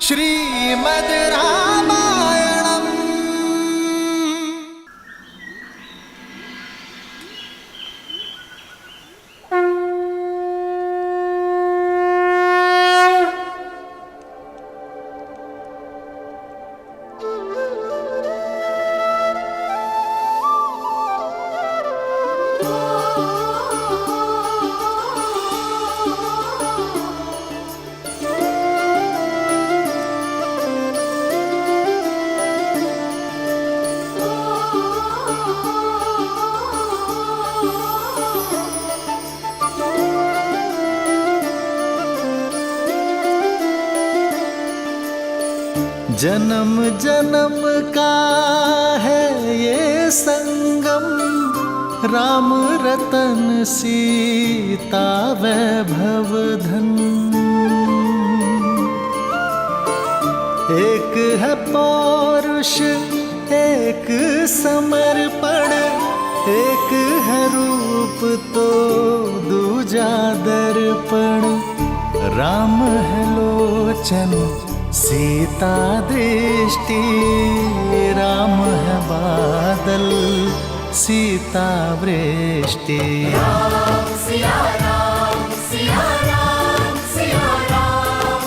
श्रीमद् रामायणम्। जन्म जन्म का है ये संगम, राम रतन सीता वैभव धन। एक है पौरुष एक समर्पण, एक है रूप तो दूजा दर्पण। राम है लोचन सीता दृष्टि, राम है बादल सीता वृष्टि। राम सिया राम सिया राम सिया राम,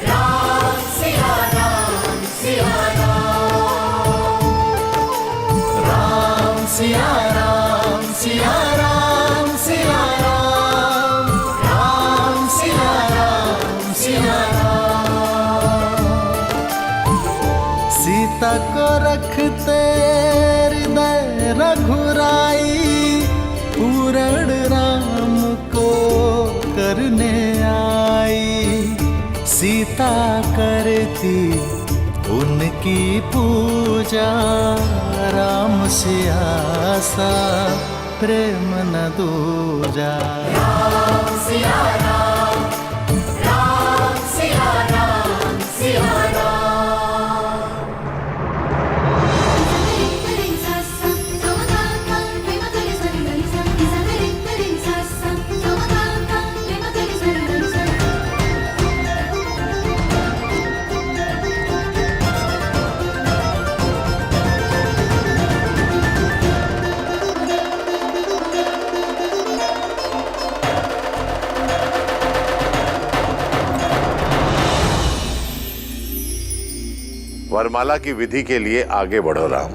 राम सिया राम सिया राम, राम सिया राम सिया राम सिया राम, राम सिया राम सिया राम। सीता को रखते हृदय रघुराई, पूर्ण राम को करने आई। सीता करती उनकी पूजा, राम से आसा प्रेम न दूजा। राम सिया राम, राम सिया राम सिया राम। वरमाला की विधि के लिए आगे बढ़ो राम।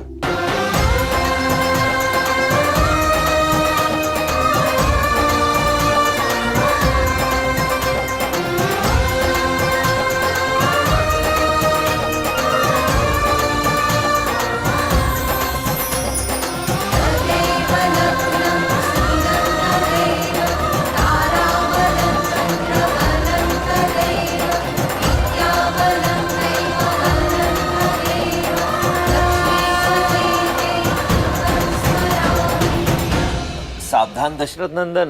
सावधान दशरथ नंदन,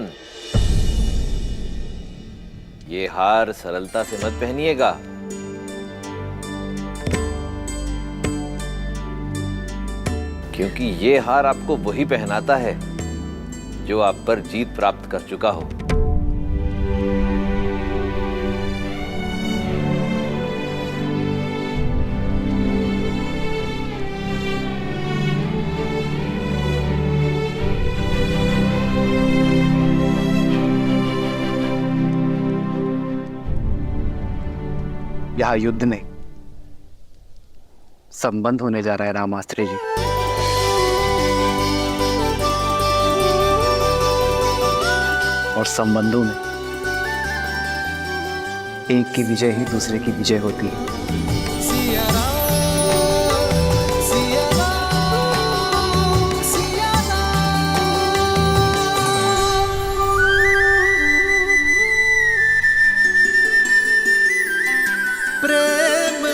ये हार सरलता से मत पहनिएगा। क्योंकि ये हार आपको वही पहनाता है जो आप पर जीत प्राप्त कर चुका हो। यहाँ युद्ध में संबंध होने जा रहा है रामास्त्री जी। और संबंधों में एक की विजय ही दूसरे की विजय होती है।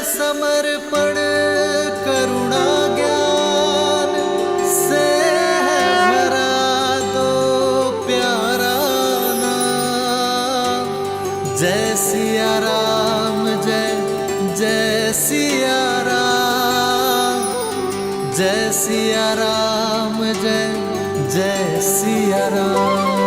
समर्पण करुणा ज्ञान से भरा दो प्यारा नाम। जय सिया राम जय जय सिया राम, जय सिया राम जय जय सिया राम।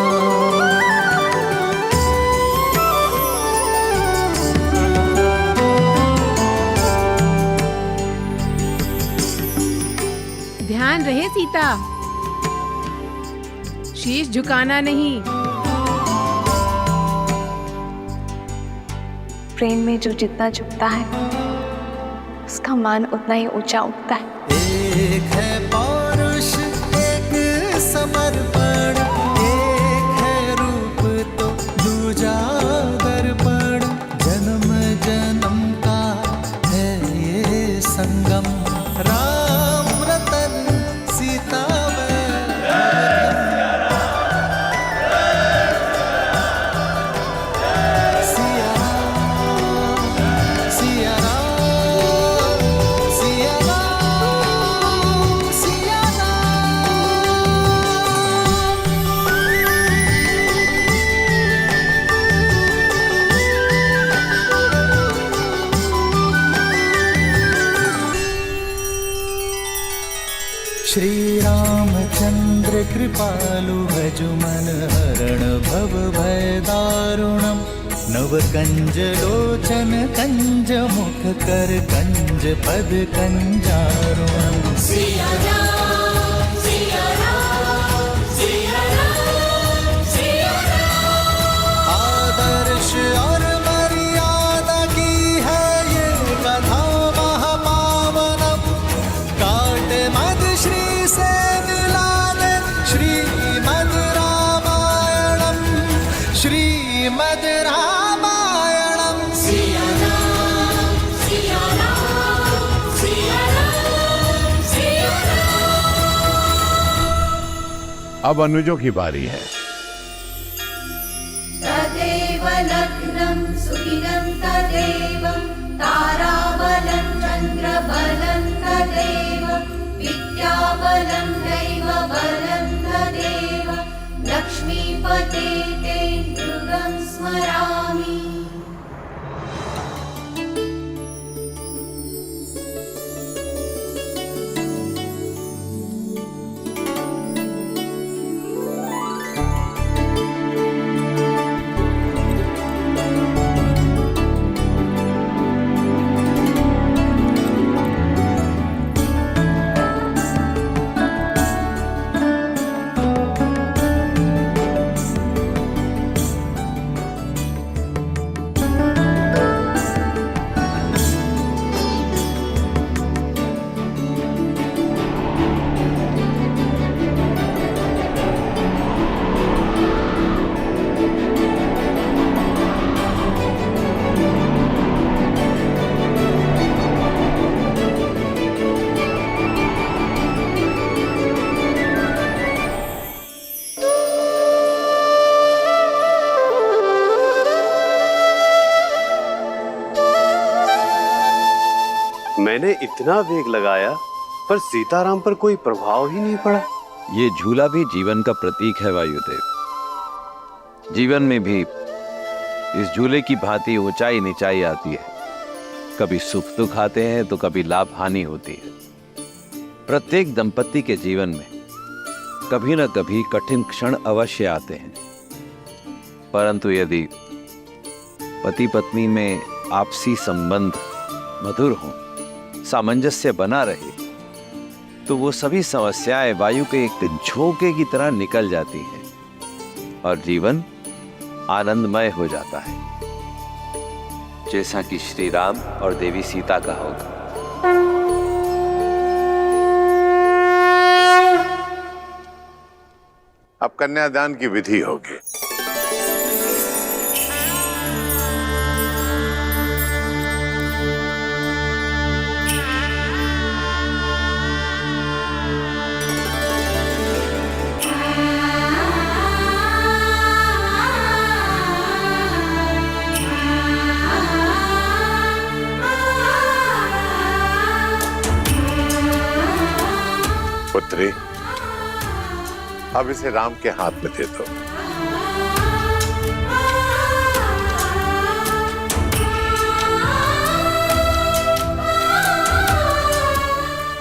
ध्यान रहे सीता, शीश झुकाना नहीं। प्रेम में जो जितना झुकता है उसका मान उतना ही ऊंचा उठता है। एक है पौरुष, एक समर्पण, एक है रूप तो दूजा दर्पण। जन्म जन्म का है ये संगम, राम रतन सीता श्री रामचंद्र कृपालु भजु मन हरण भव भय दारुणम। नव कंज लोचन कंज मुख कर कंज पद कंजारुणम। सिया राम सिया राम सिया राम सिया राम। आदर्श और मर्यादा की है ये कथा महापावनम। काट मद श्री से मिला दे श्रीमद् रामायणम, श्रीमद् रामायणम। सिया राम सिया राम सिया राम सिया राम। अब अनुजों की बारी है। तदेव लग्नं सुदिनं तदेव ताराबलं चन्द्रबलं तदेव विद्याबलं दैवबलं तदेव लक्ष्मीपते ते नृगं स्मरामि। मैंने इतना वेग लगाया पर सीताराम पर कोई प्रभाव ही नहीं पड़ा। ये झूला भी जीवन का प्रतीक है वायुदेव। जीवन में भी इस झूले की भांति ऊंचाई नीचाई आती है। कभी सुख दुख आते हैं तो कभी लाभ हानि होती है। प्रत्येक दंपति के जीवन में कभी न कभी कठिन क्षण अवश्य आते हैं, परंतु यदि पति पत्नी में आपसी संबंध मधुर हो, सामंजस्य बना रहे, तो वो सभी समस्याएं वायु के एक झोंके की तरह निकल जाती हैं और जीवन आनंदमय हो जाता है, जैसा कि श्री राम और देवी सीता का होगा। अब कन्यादान की विधि होगी। पुत्री, अब इसे राम के हाथ में दे दो।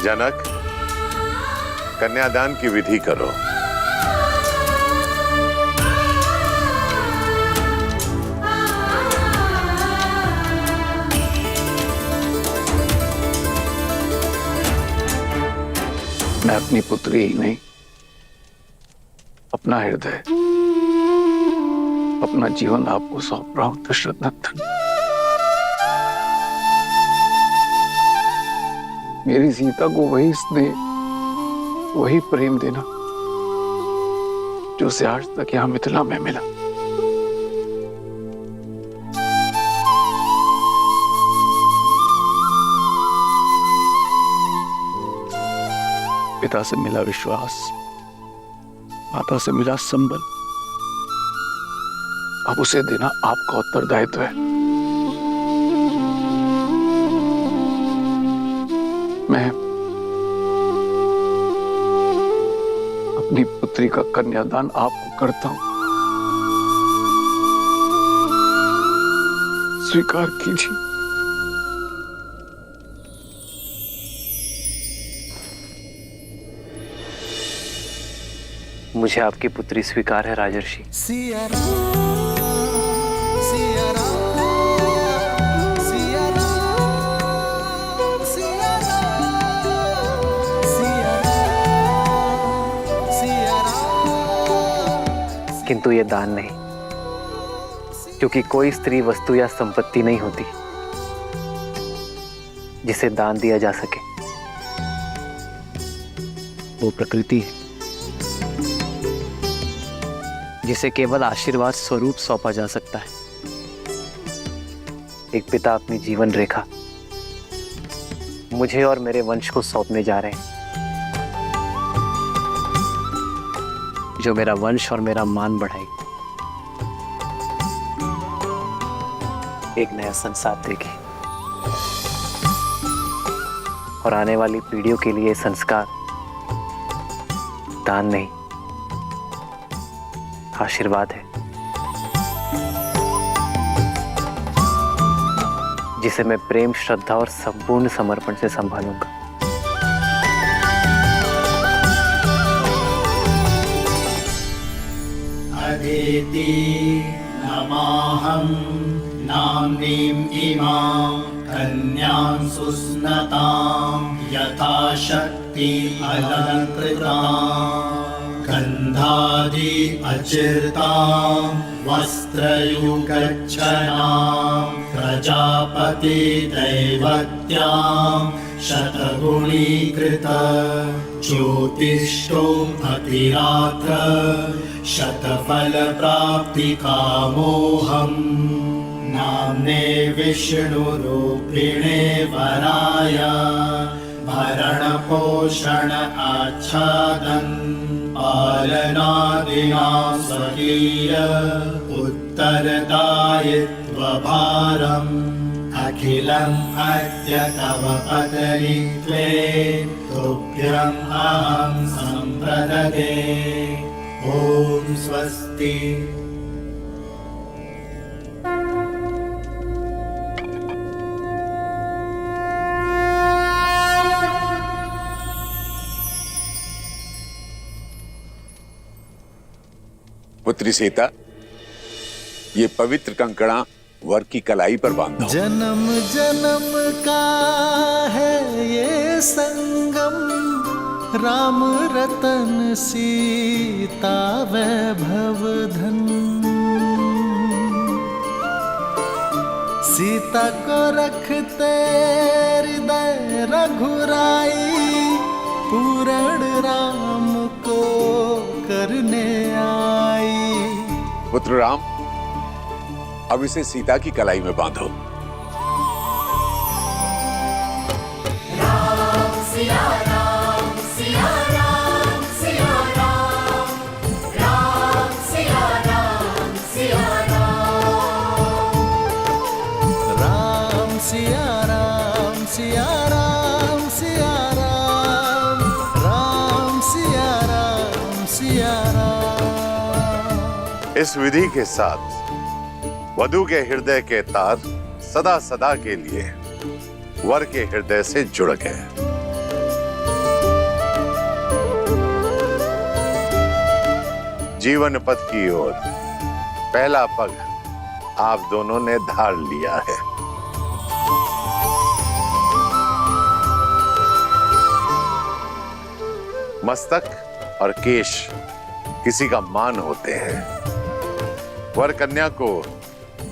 जनक, कन्यादान की विधि करो। मैं अपनी पुत्री ही नहीं, अपना हृदय, अपना जीवन आपको सौंप रहा हूं दशरथ नंदन। मेरी सीता को वही स्नेह, वही प्रेम देना जो उसे आज तक यहां मिथिला में मिला। पिता से मिला विश्वास, माता से मिला संबल, अब उसे देना आपका उत्तरदायित्व है। मैं अपनी पुत्री का कन्यादान आपको करता हूं, स्वीकार कीजिए। मुझे आपकी पुत्री स्वीकार है राजर्षि। सिया राम, सिया राम, सिया राम, सिया राम, सिया राम, सिया राम। किंतु ये दान नहीं, क्योंकि कोई स्त्री वस्तु या संपत्ति नहीं होती जिसे दान दिया जा सके। वो प्रकृति है जिसे केवल आशीर्वाद स्वरूप सौंपा जा सकता है। एक पिता अपनी जीवन रेखा मुझे और मेरे वंश को सौंपने जा रहे हैं, जो मेरा वंश और मेरा मान बढ़ाएगी, एक नया संसार देगी और आने वाली पीढ़ियों के लिए संस्कार दान नहीं, आशीर्वाद है, जिसे मैं प्रेम, श्रद्धा और संपूर्ण समर्पण से संभालूंगा। अदिति नमाहं नाम्नीं इमां कन्यां सुस्नतां यथाशक्ति अलङ्कृतां गन्धादि अचिर्तां वस्त्रयुगच्छनां प्रजापति दैवत्यां शतगुणीकृत ज्योतिष्ठो अतिरात्र शतफलप्राप्तिकामोऽहम् नाम्ने विष्णुरूपिणे वराय भरणपोषण आच्छादन् पालनादिना स्वकीय उत्तरदायित्वभारम् अखिलम् अद्य तव पदनीत्वे तुभ्यम् अहं सम्प्रददे। ॐ स्वस्ति। पुत्री सीता, ये पवित्र कंकड़ा वर की कलाई पर बांधो। जन्म जन्म का है ये संगम, राम रतन सीता वैभव धन। सीता को रखते हृदय रघुराई, पूर्ण राम को करने आई। पुत्र राम, अब इसे सीता की कलाई में बांधो। राम सिया राम, सिया राम, सिया राम, राम सिया राम, सिया राम, राम सिया राम, सिया राम, सिया राम, राम सिया राम, सिया राम। इस विधि के साथ वधू के हृदय के तार सदा सदा के लिए वर के हृदय से जुड़ गए। जीवन पथ की ओर पहला पग आप दोनों ने धार लिया है। मस्तक और केश किसी का मान होते हैं। वर कन्या को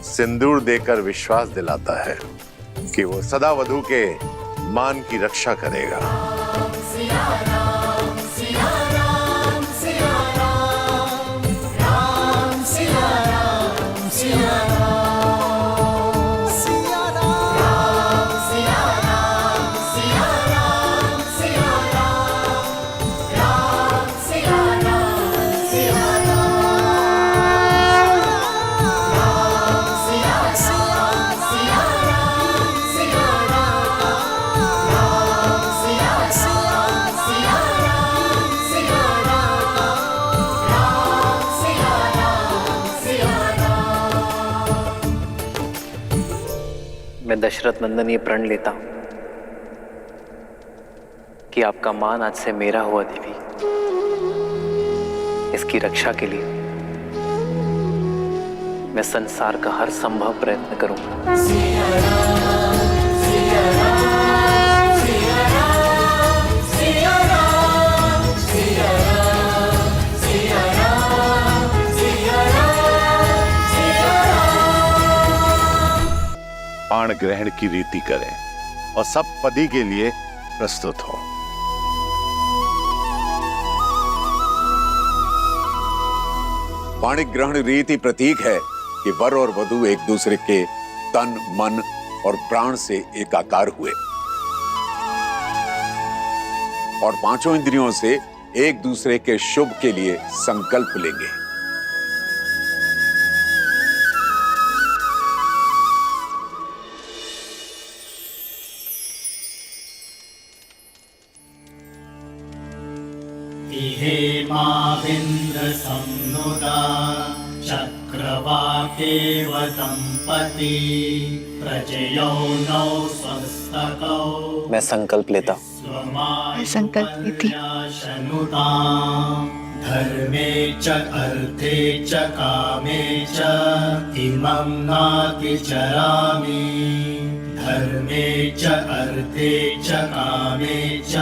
सिंदूर देकर विश्वास दिलाता है कि वो सदा वधू के मान की रक्षा करेगा। सिया राम सिया राम सिया राम राम सिया राम सिया राम सिया राम सिया राम सिया राम सिया राम राम सिया राम सिया राम राम सिया राम सिया राम सिया मैं दशरथ नंदन ये प्रण लेता हूं कि आपका मान आज से मेरा हुआ देवी। इसकी रक्षा के लिए मैं संसार का हर संभव प्रयत्न करूंगा। बाण ग्रहण की रीति करें और सब पदी के लिए प्रस्तुत हो। बाणिक ग्रहण रीति प्रतीक है कि वर और वधू एक दूसरे के तन, मन और प्राण से एकाकार हुए और पांचों इंद्रियों से एक दूसरे के शुभ के लिए संकल्प लेंगे। हेमाविन्द्र संनुदा चक्रवाकेव दंपती प्रजयो नौ स्वस्तकौ। मैं संकल्प लेता हूं। मैं संकल्प लेती। धर्मे च अर्थे च कामे च इमं नातिचरामि। धर्मे च अर्थे च कामे च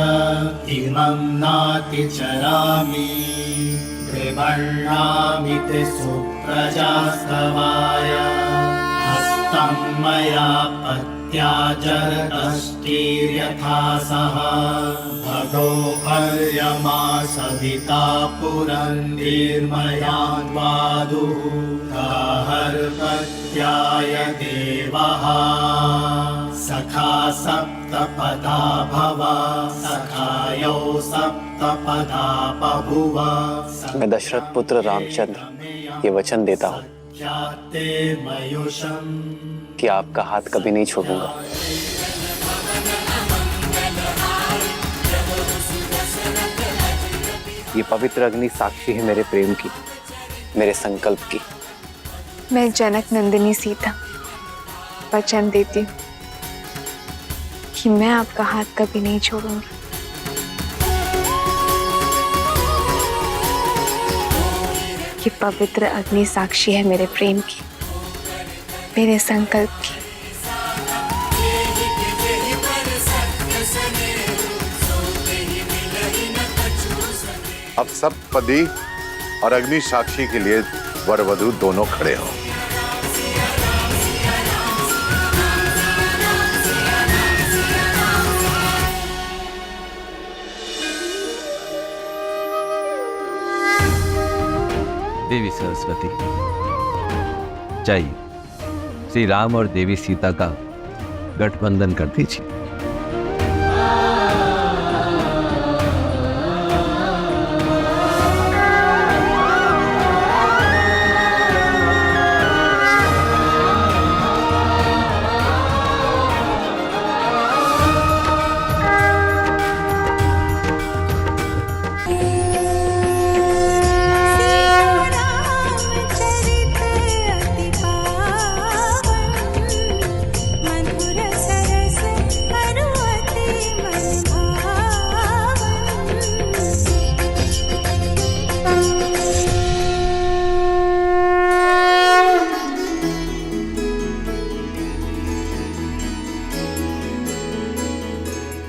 इमं नातिचरामि। त्रिवर्णामिति सुप्रजास्तवाय हस्तं मया पत्या जरतष्टिर्यथा सह। भगो अर्यमा सविता पुरन्दीर्मयान्वादुः गाहर्पत्याय देवः। सखा सप्तपदा भव सखायो सप्तपदा बभुव। मैं दशरथ पुत्र रामचंद्र ये वचन देता हूं कि आपका हाथ कभी नहीं छोड़ूंगा। ये पवित्र अग्नि साक्षी है मेरे प्रेम की, मेरे संकल्प की। मैं जनक नंदिनी सीता वचन देती हूँ कि मैं आपका हाथ कभी नहीं छोड़ूंगी। ये पवित्र अग्नि साक्षी है मेरे प्रेम की, मेरे संकल्प की। अब सब पदी और अग्नि साक्षी के लिए वर वधू दोनों खड़े हों। देवी सरस्वती जाइए, श्री राम और देवी सीता का गठबंधन कर दीजिए।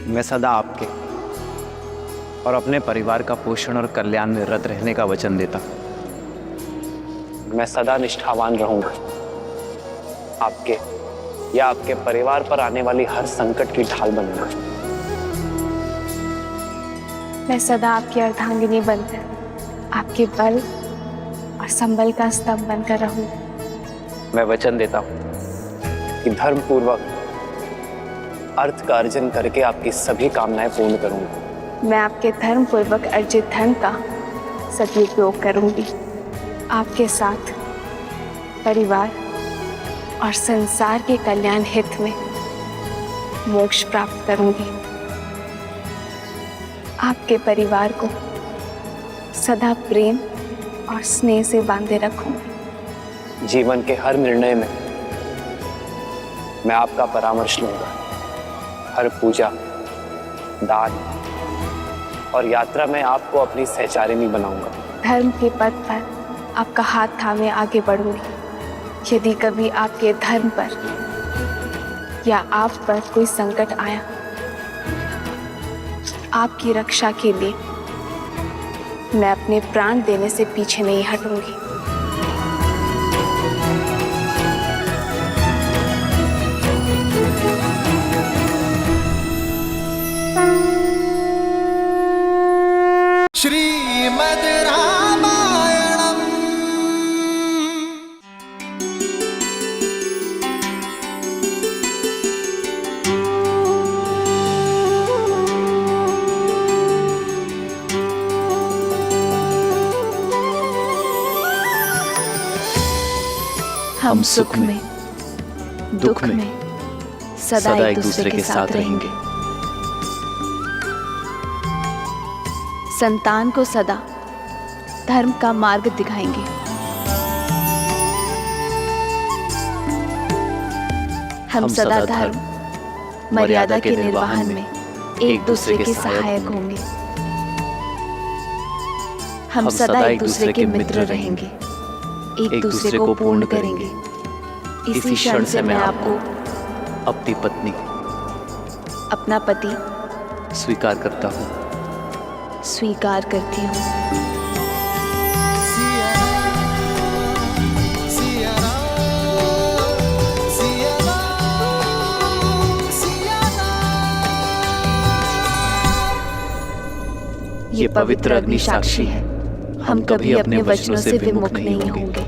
मैं सदा आपके और अपने परिवार का पोषण और कल्याण में रत रहने का वचन देता हूं। मैं सदा निष्ठावान रहूंगा, आपके या आपके परिवार पर आने वाली हर संकट की ढाल बनूंगा। मैं सदा आपकी अर्धांगिनी बनकर आपके बल और संबल का स्तंभ बनकर रहूंगी। मैं वचन देता हूं कि धर्म पूर्वक अर्थ का अर्जन करके आपकी सभी कामनाएं पूर्ण करूंगा। मैं आपके धर्म पूर्वक अर्जित धन का सदुपयोग करूंगी। आपके साथ परिवार और संसार के कल्याण हित में मोक्ष प्राप्त करूंगी। आपके परिवार को सदा प्रेम और स्नेह से बांधे रखूंगी। जीवन के हर निर्णय में मैं आपका परामर्श लूंगा। हर पूजा, दान और यात्रा में आपको अपनी सहचारिणी बनाऊंगा। धर्म के पथ पर आपका हाथ थामे आगे बढ़ूंगी। यदि कभी आपके धर्म पर या आप पर कोई संकट आया, आपकी रक्षा के लिए मैं अपने प्राण देने से पीछे नहीं हटूंगी। श्रीमद् रामायणम्। हम सुख में दुख में सदा एक दूसरे के साथ रहेंगे। संतान को सदा धर्म का मार्ग दिखाएंगे। हम सदा धर्म मर्यादा के निर्वहन में एक दूसरे के सहायक होंगे। हम सदा एक दूसरे के मित्र रहेंगे, एक दूसरे को पूर्ण करेंगे। इसी क्षण से मैं आपको अपनी पत्नी अपना पति स्वीकार करता हूँ। स्वीकार करती हूँ। ये पवित्र अग्नि साक्षी है, हम कभी अपने वचनों से विमुख नहीं होंगे।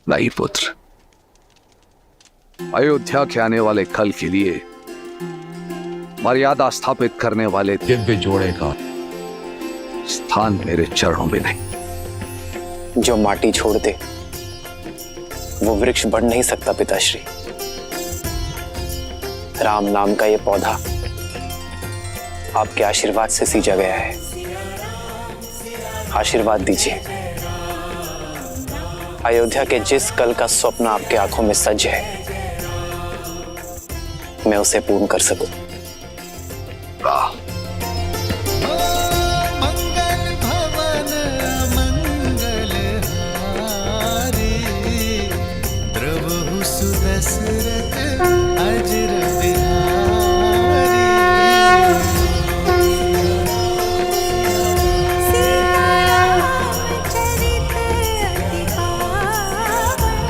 नहीं पुत्र, अयोध्या के आने वाले कल के लिए मर्यादा स्थापित करने वाले दिव्य जोड़े का स्थान मेरे चरणों में नहीं। जो माटी छोड़ दे वो वृक्ष बढ़ नहीं सकता पिताश्री। राम नाम का ये पौधा आपके आशीर्वाद से सींचा गया है। आशीर्वाद दीजिए, अयोध्या के जिस कल का स्वप्न आपके आंखों में सज है, मैं उसे पूर्ण कर सकूं। मंगल भवन मंगल हारी, द्रवहु सुदशरथ अजर बिहारी। सीतारामचरित अति पावन,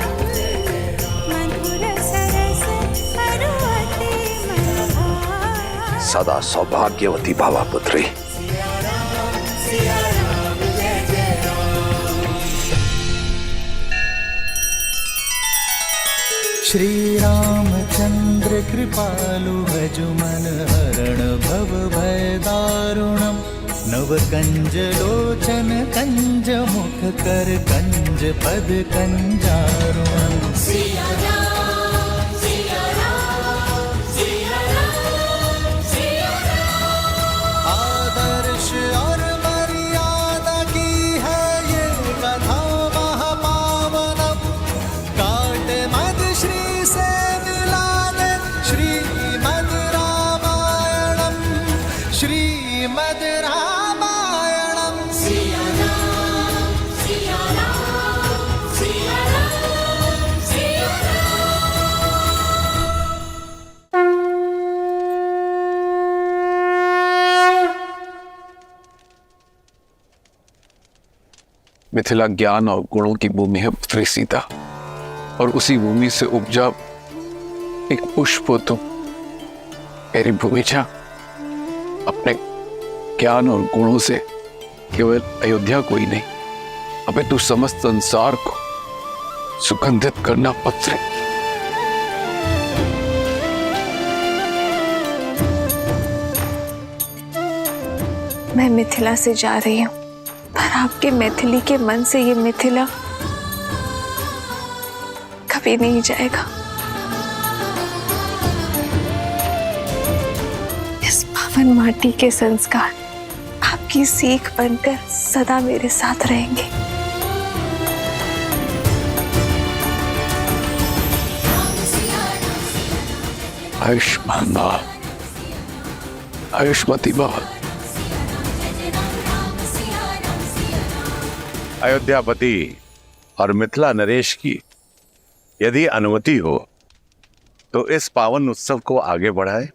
मधुर सरस अरु अति मन भावन। सदा सौभाग्यवती भावा पुत्री। श्री रामचंद्र कृपालु भजु मन हरण भव भय दारुणम नव कंज लोचन कंज मुख कर कंज पद कंजारुणम। आदर्श और मर्यादा की है ये कथा महापावनम काट मद श्री से मिला दे श्रीमद् रामायणम श्रीमद् रामायणम। मिथिला ज्ञान और गुणों की भूमि है पुत्री सीता, और उसी भूमि से उपजा एक पुष्प हो तुम। मेरी भूमिजा अपने ज्ञान और गुणों से केवल अयोध्या को ही नहीं, अबे तू समस्त संसार को सुगंधित करना पुत्री। मैं मिथिला से जा रही हूँ, पर आपके मैथिली के मन से ये मिथिला कभी नहीं जाएगा। इस पावन माटी के संस्कार आपकी सीख बनकर सदा मेरे साथ रहेंगे। आयुष्मान भव, आयुष्मती भव। अयोध्यापति और मिथिला नरेश की यदि अनुमति हो तो इस पावन उत्सव को आगे बढ़ाए।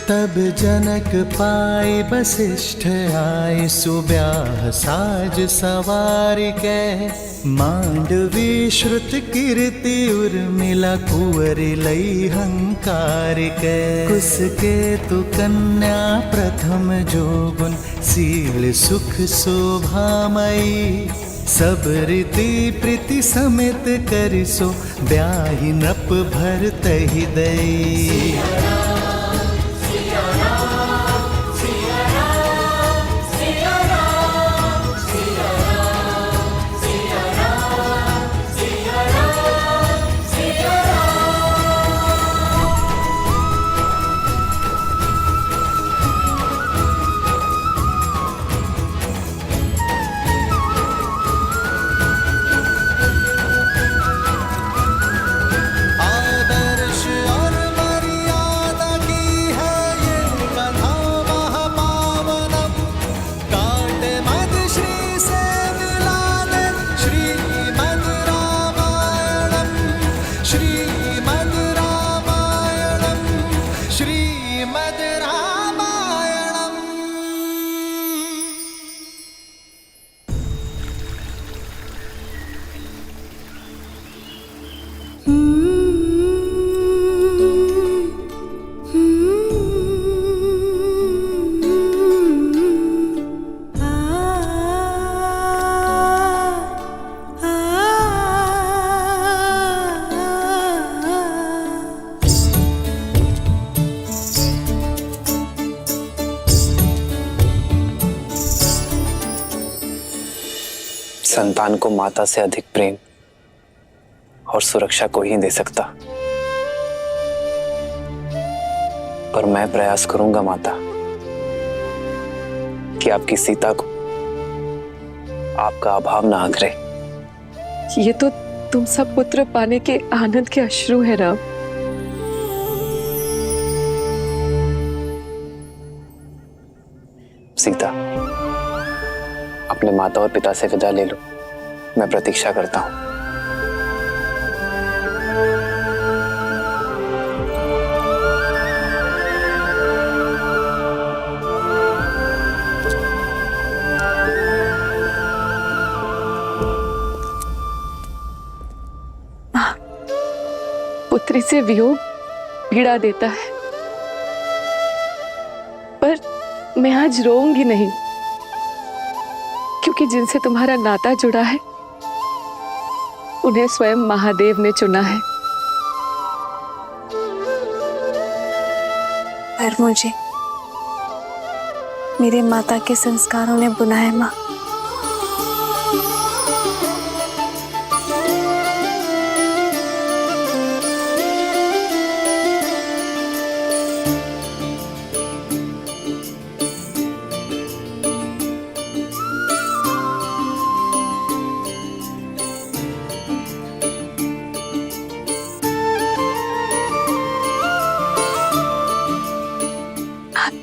तब जनक पाए वशिष्ठ आए सुब्याह साज सवार के मांडवी श्रुत कीर्ति उर्मिला कुंवर लई हंकार के कुसके तु कन्या प्रथम जोगुन सील सुख शोभामयी सब रीति प्रीति समेत करिसो ब्याहि नप भर तहि दई। संतान को माता से अधिक प्रेम और सुरक्षा कोई ही दे सकता, पर मैं प्रयास करूंगा माता कि आपकी सीता को आपका अभाव ना आघरे। ये तो तुम सब पुत्र पाने के आनंद के अश्रु है राम। सीता, अपने माता और पिता से विदा ले लो, मैं प्रतीक्षा करता हूं। पुत्री से वियोग पीड़ा देता है, पर मैं आज रोऊंगी नहीं, क्योंकि जिनसे तुम्हारा नाता जुड़ा है उन्हें स्वयं महादेव ने चुना है। पर मुझे मेरे माता के संस्कारों ने बुलाया माँ।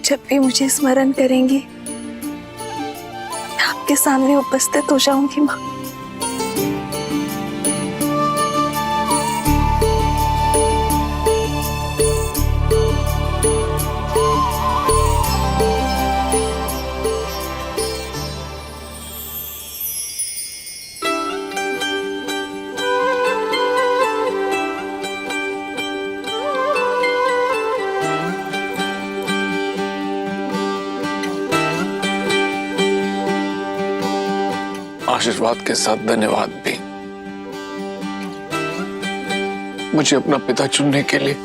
जब भी मुझे स्मरण करेंगी मैं आपके सामने उपस्थित हो जाऊंगी माँ। आशीर्वाद के साथ धन्यवाद भी, मुझे अपना पिता चुनने के लिए।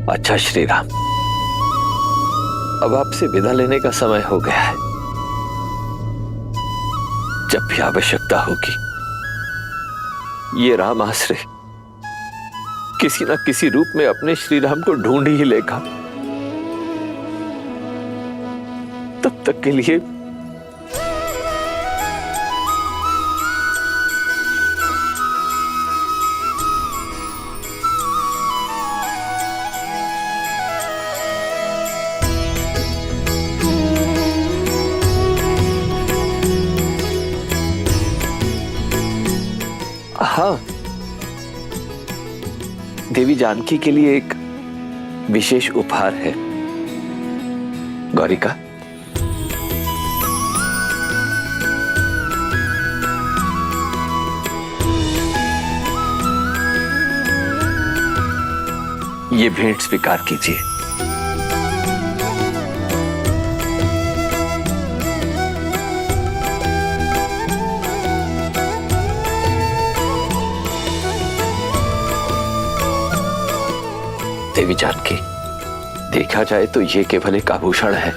अच्छा श्री राम, अब आपसे विदा लेने का समय हो गया है। जब भी आवश्यकता होगी ये राम आश्रय किसी न किसी रूप में अपने श्री राम को ढूंढ ही लेगा। तब तक के लिए हाँ, देवी जानकी के लिए एक विशेष उपहार है। गौरिका, ये भेंट स्वीकार कीजिए। देवी जानकी, देखा जाए तो ये केवल एक आभूषण है,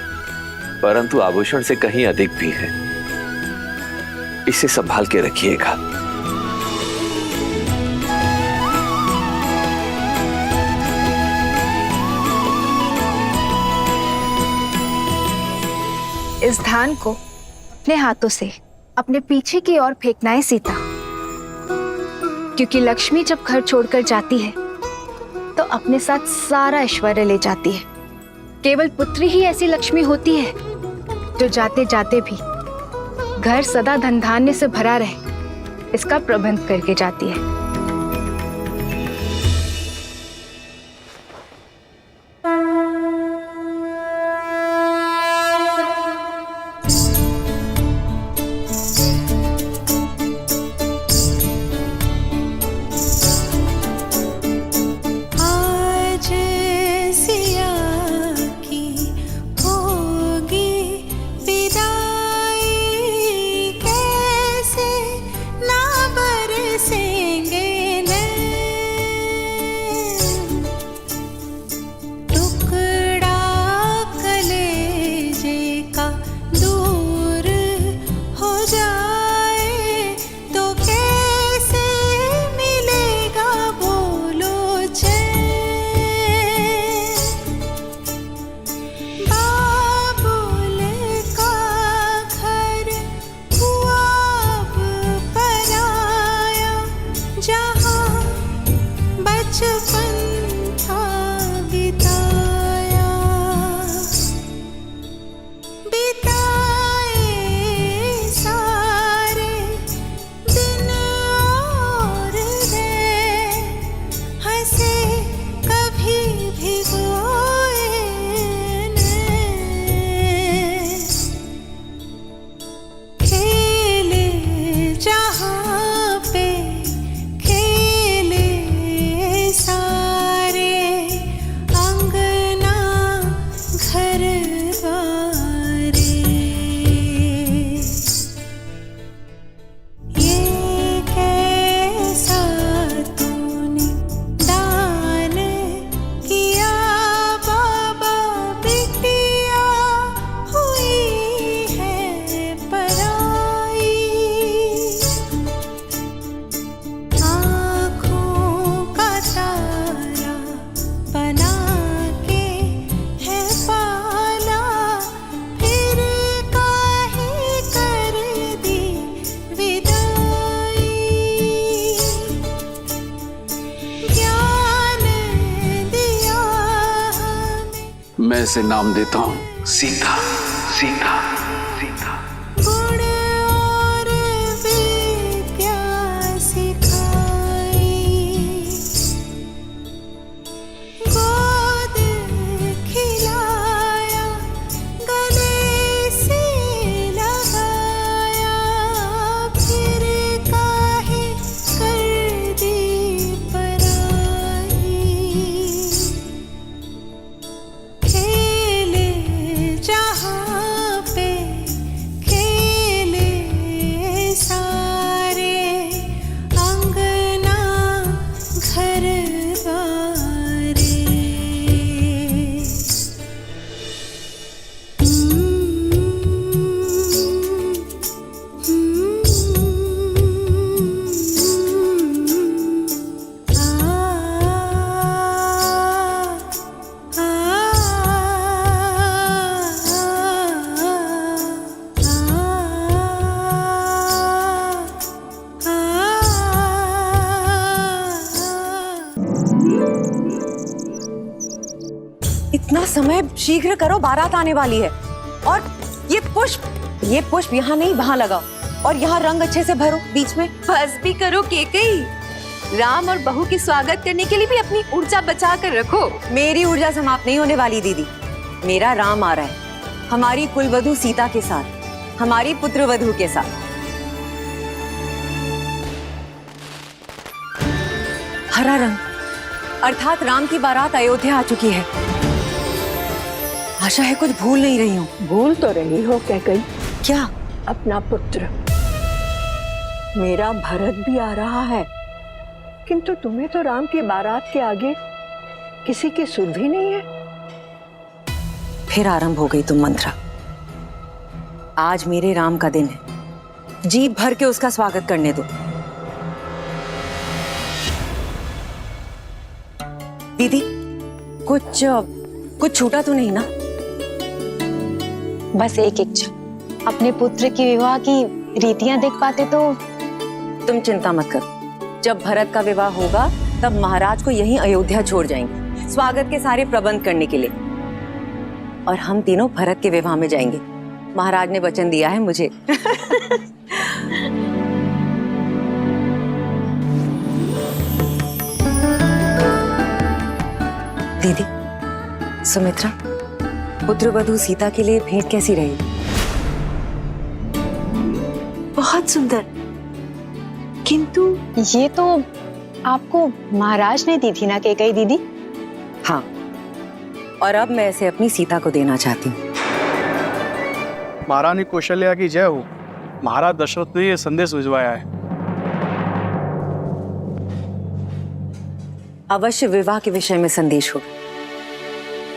परंतु आभूषण से कहीं अधिक भी है। इसे संभाल के रखिएगा। इस धान को अपने हाथों से अपने पीछे की ओर फेंकना है सीता, क्योंकि लक्ष्मी जब घर छोड़कर जाती है तो अपने साथ सारा ऐश्वर्य ले जाती है। केवल पुत्री ही ऐसी लक्ष्मी होती है जो जाते जाते भी घर सदा धन धान्य से भरा रहे, इसका प्रबंध करके जाती है। आज बचपन था बिताया, बिताए सारे दिन और गए, हंसे कभी भिगोए खेले जहाँ पे खेले सारे, अंगना घर बारे। ये कैसा तूने दान किया बाबा, बिटिया हुई है पराई, आँखों का तारा बना के है पाला, फिर काहे कर दी विदाई। ज्ञान दिया हमें, मैं इसे नाम देता हूँ सीता। सीता सीता गुण और विद्या सिखाई, गोद खिलाया गले से लगाया, फिर काहे कर दी पराई। खेले जहाँ पे खेले सारे, अंगना घर बारे। इतना समय शीघ्र करो, बारात आने वाली है। और ये पुष्प यहाँ नहीं वहाँ लगाओ, और यहाँ रंग अच्छे से भरो बीच में। बस भी करो केकई, राम और बहू की स्वागत करने के लिए भी अपनी ऊर्जा बचा कर रखो। मेरी ऊर्जा समाप्त नहीं होने वाली दीदी। मेरा राम आ रहा है हमारी कुलवधू सीता के साथ, हमारी पुत्रवधू के साथ। हरा रंग अर्थात राम की बारात अयोध्या आ चुकी है। आशा है कुछ भूल नहीं रही हूँ। भूल तो रही हो कैकई। क्या? अपना पुत्र। मेरा भरत भी आ रहा है, किंतु तुम्हें तो राम की बारात के आगे किसी की सुध भी नहीं है। फिर आरंभ हो गई तुम मंत्रा। आज मेरे राम का दिन है, जी भर के उसका स्वागत करने दो। दीदी कुछ छूटा तो नहीं ना? बस एक इच्छा, अपने पुत्र की विवाह की रीतियां देख पाते तो। तुम चिंता मत करो, जब भरत का विवाह होगा तब महाराज को यहीं अयोध्या छोड़ जाएंगे स्वागत के सारे प्रबंध करने के लिए, और हम तीनों भरत के विवाह में जाएंगे। महाराज ने वचन दिया है मुझे। दीदी, सुमित्रा, पुत्रवधू सीता के लिए भेंट कैसी रही? बहुत सुंदर, किंतु ये तो आपको महाराज ने दी थी ना कैकई दीदी? हाँ, और अब मैं इसे अपनी सीता को देना चाहती हूँ। महारानी कौशल्या की जय हो। महाराज दशरथ ने ये संदेश भिजवाया है। अवश्य विवाह के विषय में संदेश होगा।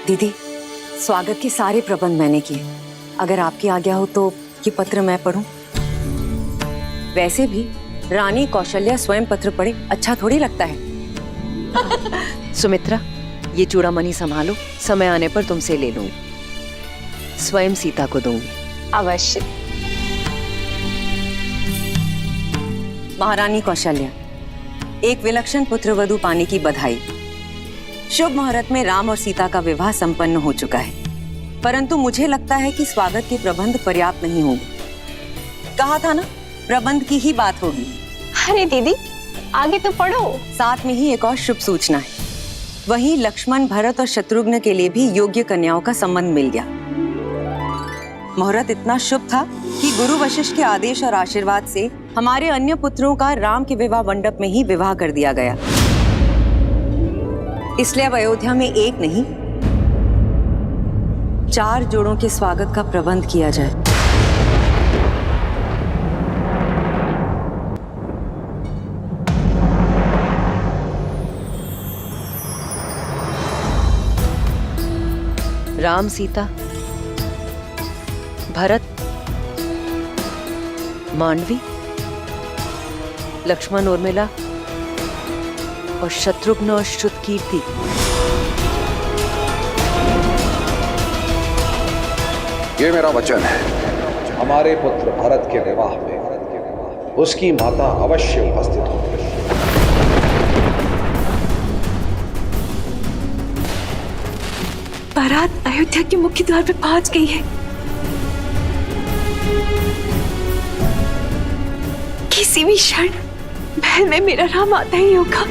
दीदी, स्वागत के सारे प्रबंध मैंने किए। अगर आपकी आज्ञा हो तो ये पत्र मैं पढूं? वैसे भी रानी कौशल्या स्वयं पत्र पढ़े अच्छा थोड़ी लगता है। सुमित्रा, ये चूड़ामणि संभालो, समय आने पर तुमसे ले लूंगी, स्वयं सीता को दूंगी। अवश्य। महारानी कौशल्या, एक विलक्षण पुत्रवधू पाने की बधाई। शुभ मुहूर्त में राम और सीता का विवाह संपन्न हो चुका है, परंतु मुझे लगता है कि स्वागत के प्रबंध पर्याप्त नहीं होंगे। कहा था ना, प्रबंध की ही बात होगी। अरे दीदी, आगे तो पढ़ो। साथ में ही एक और शुभ सूचना है। वहीं लक्ष्मण, भरत और शत्रुघ्न के लिए भी योग्य कन्याओं का संबंध मिल गया। मुहूर्त इतना शुभ था कि गुरु वशिष्ठ के आदेश और आशीर्वाद से हमारे अन्य पुत्रों का राम के विवाह मंडप में ही विवाह कर दिया गया। इसलिए अब अयोध्या में एक नहीं, 4 जोड़ों के स्वागत का प्रबंध किया जाए। राम, सीता, भरत, मांडवी, लक्ष्मण, उर्मिला और शत्रुघ्न और श्रुतकीर्ति। ये मेरा वचन है, हमारे पुत्र भरत के विवाह में उसकी माता अवश्य उपस्थित होगी। बारात अयोध्या के मुख्य द्वार पे पहुंच गई है। किसी भी क्षण महल में मेरा राम आता ही होगा।